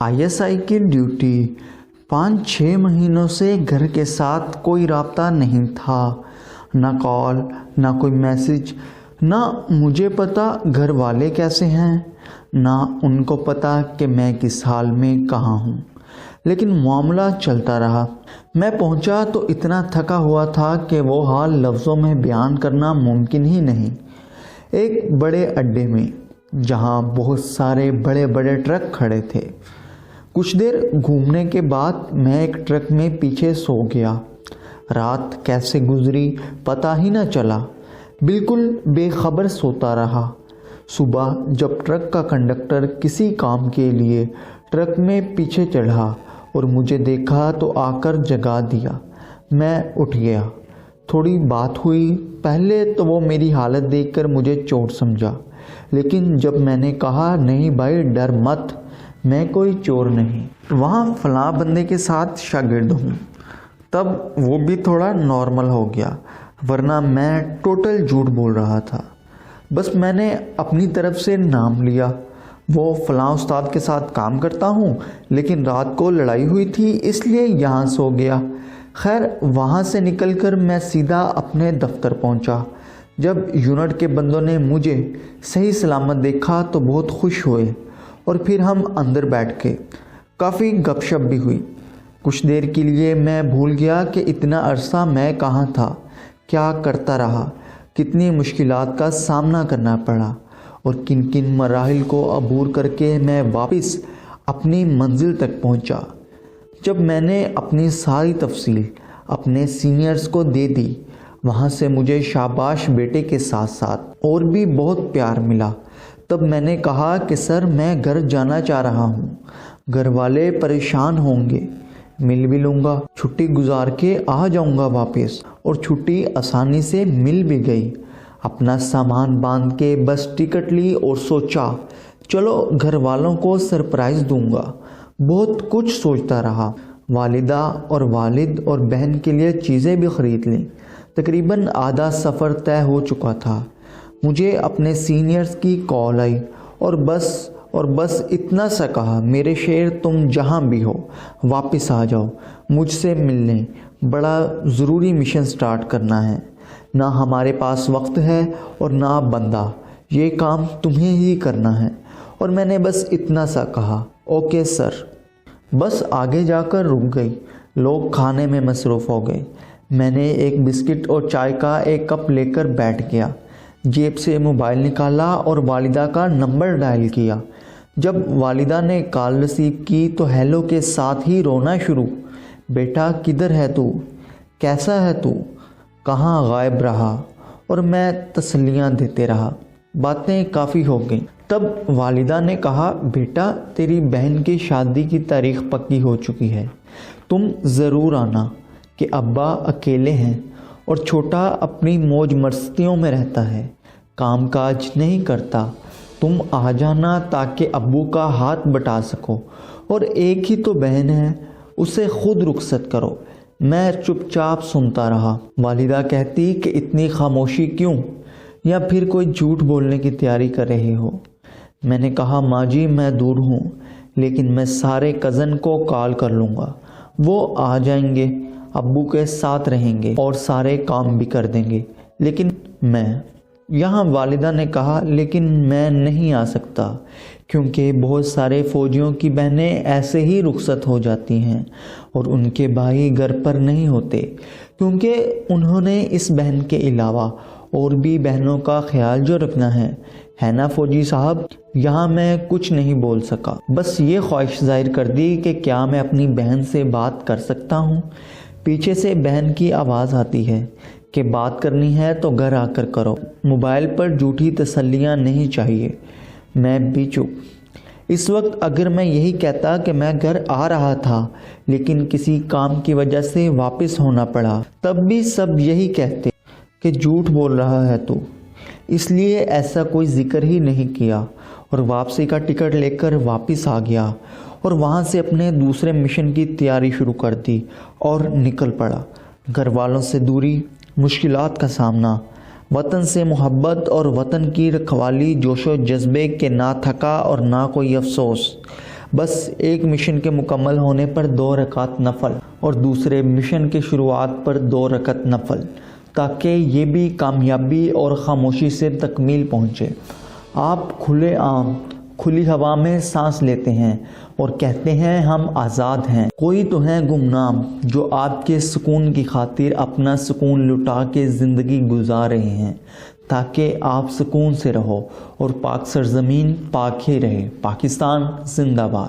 ISI کی duty 5-6 مہینوں سے گھر کے ساتھ کوئی رابطہ نہیں تھا، نہ کال، نہ کوئی میسج، نہ مجھے پتا گھر والے کیسے ہیں، نہ ان کو پتا کہ میں کس حال میں کہاں ہوں۔ لیکن معاملہ چلتا رہا۔ میں پہنچا تو اتنا تھکا ہوا تھا کہ وہ حال لفظوں میں بیان کرنا ممکن ہی نہیں۔ ایک بڑے اڈے میں جہاں بہت سارے بڑے بڑے ٹرک کھڑے تھے، کچھ دیر گھومنے کے بعد میں ایک ٹرک میں پیچھے سو گیا۔ رات کیسے گزری پتہ ہی نہ چلا، بالکل بے خبر سوتا رہا۔ صبح جب ٹرک کا کنڈکٹر کسی کام کے لیے ٹرک میں پیچھے چڑھا اور مجھے دیکھا تو آ کر جگا دیا۔ میں اٹھ گیا، تھوڑی بات ہوئی۔ پہلے تو وہ میری حالت دیکھ کر مجھے چور سمجھا، لیکن جب میں نے کہا نہیں بھائی ڈر مت، میں کوئی چور نہیں، وہاں فلاں بندے کے ساتھ شاگرد ہوں، تب وہ بھی تھوڑا نارمل ہو گیا، ورنہ میں ٹوٹل جھوٹ بول رہا تھا۔ بس میں نے اپنی طرف سے نام لیا، وہ فلاں استاد کے ساتھ کام کرتا ہوں، لیکن رات کو لڑائی ہوئی تھی اس لیے یہاں سو گیا۔ خیر وہاں سے نکل کر میں سیدھا اپنے دفتر پہنچا۔ جب یونٹ کے بندوں نے مجھے صحیح سلامت دیکھا تو بہت خوش ہوئے اور پھر ہم اندر بیٹھ کے کافی گپ شپ بھی ہوئی۔ کچھ دیر کے لیے میں بھول گیا کہ اتنا عرصہ میں کہاں تھا، کیا کرتا رہا، کتنی مشکلات کا سامنا کرنا پڑا اور کن کن مراحل کو عبور کر کے میں واپس اپنی منزل تک پہنچا۔ جب میں نے اپنی ساری تفصیل اپنے سینئرز کو دے دی، وہاں سے مجھے شاباش بیٹے کے ساتھ ساتھ اور بھی بہت پیار ملا۔ تب میں نے کہا کہ سر میں گھر جانا چاہ رہا ہوں، گھر والے پریشان ہوں گے، مل بھی لوں گا، چھٹی گزار کے آ جاؤں گا واپس۔ اور چھٹی آسانی سے مل بھی گئی۔ اپنا سامان باندھ کے بس ٹکٹ لی اور سوچا چلو گھر والوں کو سرپرائز دوں گا۔ بہت کچھ سوچتا رہا، والدہ اور والد اور بہن کے لیے چیزیں بھی خرید لیں۔ تقریباً آدھا سفر طے ہو چکا تھا۔ مجھے اپنے سینئرز کی کال آئی اور بس اتنا سا کہا میرے شیر تم جہاں بھی ہو واپس آ جاؤ، مجھ سے ملنے، بڑا ضروری مشن سٹارٹ کرنا ہے، نہ ہمارے پاس وقت ہے اور نہ بندہ، یہ کام تمہیں ہی کرنا ہے۔ اور میں نے بس اتنا سا کہا اوکے سر۔ بس آگے جا کر رک گئی، لوگ کھانے میں مصروف ہو گئے۔ میں نے ایک بسکٹ اور چائے کا ایک کپ لے کر بیٹھ گیا، جیب سے موبائل نکالا اور والدہ کا نمبر ڈائل کیا۔ جب والدہ نے کال ریسیو کی تو ہیلو کے ساتھ ہی رونا شروع۔ بیٹا کدھر ہے تو، کیسا ہے تو، کہاں غائب رہا؟ اور میں تسلیاں دیتے رہا۔ باتیں کافی ہو گئیں۔ تب والدہ نے کہا بیٹا تیری بہن کی شادی کی تاریخ پکی ہو چکی ہے، تم ضرور آنا، کہ ابا اکیلے ہیں اور چھوٹا اپنی موج مستیوں میں رہتا ہے، کام کاج نہیں کرتا، تم آ جانا تاکہ ابو کا ہاتھ بٹا سکو، اور ایک ہی تو بہن ہے، اسے خود رخصت کرو۔ میں چپ چاپ سنتا رہا۔ والدہ کہتی کہ اتنی خاموشی کیوں، یا پھر کوئی جھوٹ بولنے کی تیاری کر رہے ہو؟ میں نے کہا ماں جی میں دور ہوں، لیکن میں سارے کزن کو کال کر لوں گا، وہ آ جائیں گے، ابو کے ساتھ رہیں گے اور سارے کام بھی کر دیں گے، لیکن میں یہاں والدہ نے کہا لیکن میں نہیں آ سکتا، کیونکہ بہت سارے فوجیوں کی بہنیں ایسے ہی رخصت ہو جاتی ہیں اور ان کے بھائی گھر پر نہیں ہوتے، کیونکہ انہوں نے اس بہن کے علاوہ اور بھی بہنوں کا خیال جو رکھنا ہے نا فوجی صاحب۔ یہاں میں کچھ نہیں بول سکا، بس یہ خواہش ظاہر کر دی کہ کیا میں اپنی بہن سے بات کر سکتا ہوں۔ پیچھے سے بہن کی آواز آتی ہے کہ بات کرنی ہے تو گھر آ کر کرو، موبائل پر جھوٹی تسلیاں نہیں چاہیے۔ میں بھی چپ۔ اس وقت اگر میں یہی کہتا کہ میں گھر آ رہا تھا لیکن کسی کام کی وجہ سے واپس ہونا پڑا، تب بھی سب یہی کہتے کہ جھوٹ بول رہا ہے تو، اس لیے ایسا کوئی ذکر ہی نہیں کیا اور واپسی کا ٹکٹ لے کر واپس آ گیا اور وہاں سے اپنے دوسرے مشن کی تیاری شروع کر دی اور نکل پڑا۔ گھر والوں سے دوری، مشکلات کا سامنا، وطن سے محبت اور وطن کی رکھوالی، جوش و جذبے کے نہ تھکا اور نہ کوئی افسوس۔ بس ایک مشن کے مکمل ہونے پر 2 رکعت نفل اور دوسرے مشن کے شروعات پر 2 رکعت نفل، تاکہ یہ بھی کامیابی اور خاموشی سے تکمیل پہنچے۔ آپ کھلے عام کھلی ہوا میں سانس لیتے ہیں اور کہتے ہیں ہم آزاد ہیں۔ کوئی تو ہیں گمنام جو آپ کے سکون کی خاطر اپنا سکون لٹا کے زندگی گزار رہے ہیں، تاکہ آپ سکون سے رہو اور پاک سرزمین پاک ہی رہے۔ پاکستان زندہ باد۔